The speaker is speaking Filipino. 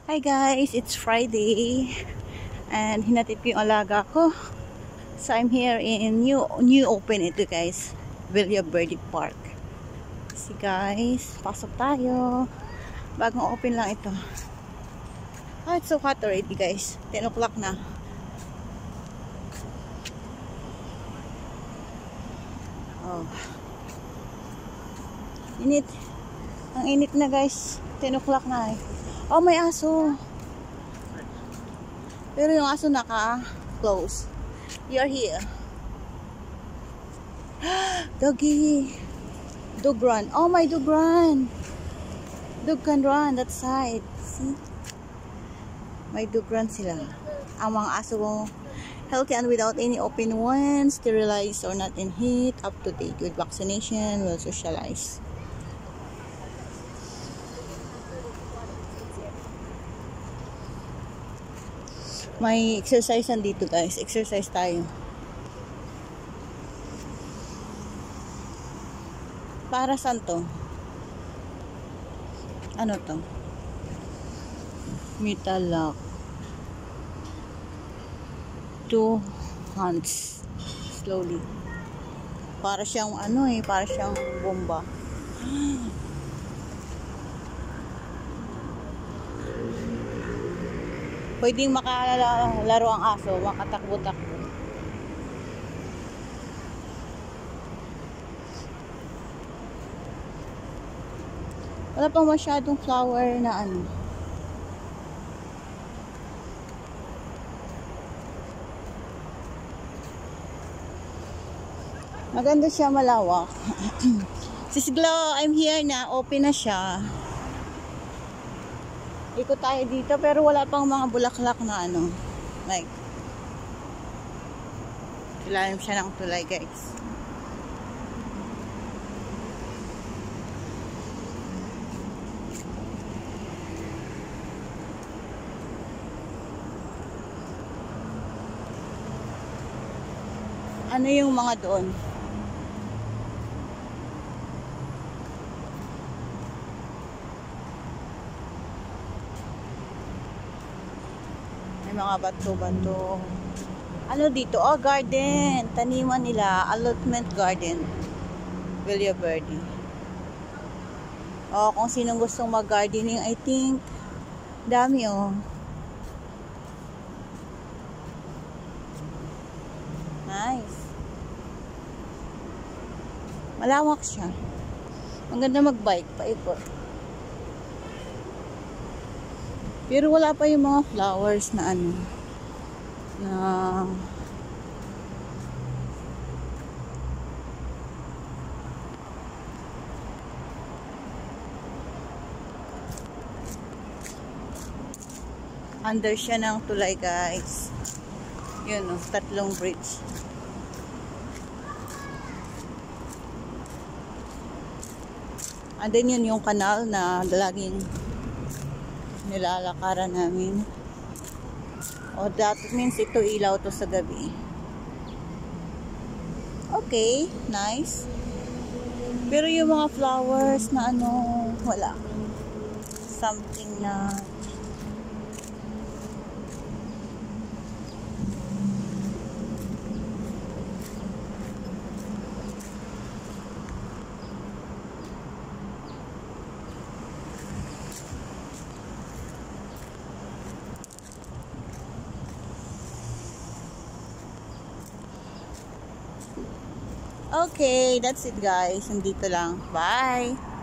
Hi guys, it's Friday and hinatid ko yung alaga ko. So I'm here in new open ito guys, Villa Verde Park. See guys, pasok tayo. Bagong open lang ito. It's so hot already guys. 10 o'clock na. Oh. Init. Ang init na guys. 10 o'clock na eh. Oh, may aso. Pero yung aso naka-close. You're here. Doggy. Dog run. Oh, my dog run. Dog can run that side. See? May dog run sila. Ang mga aso healthy and without any open wounds, sterilized or not in heat, up to date with vaccination, will socialize. May exercise dito guys. Exercise tayo. Para saan to? Ano to? Metal lock. 2 hands. Slowly. Para siyang para siyang bomba. Pwedeng makalaro ang aso, makatakbo-takbo. Wala pang masyadong flower na Maganda siya, malawak. Sis Glo, I'm here na. Open na siya. Ikot tayo dito pero wala pang mga bulaklak na like ilalim siya ng tulay guys. Ano yung mga doon? Mga bato-bato. Ano dito? Oh, garden. Taniman nila. Allotment garden. Villa Verde. Oh, kung sinong gustong mag-gardening, I think dami Nice. Malawak siya. Ang ganda mag-bike. Paikot. Pero wala pa yung mga flowers na under siya ng tulay guys. Yun tatlong bridge. And then yun yung kanal na laging nilalakaran namin. That means ito ilaw to sa gabi. Okay, nice. Pero yung mga flowers na wala. Something na Okay, that's it guys. Nandito lang. Bye!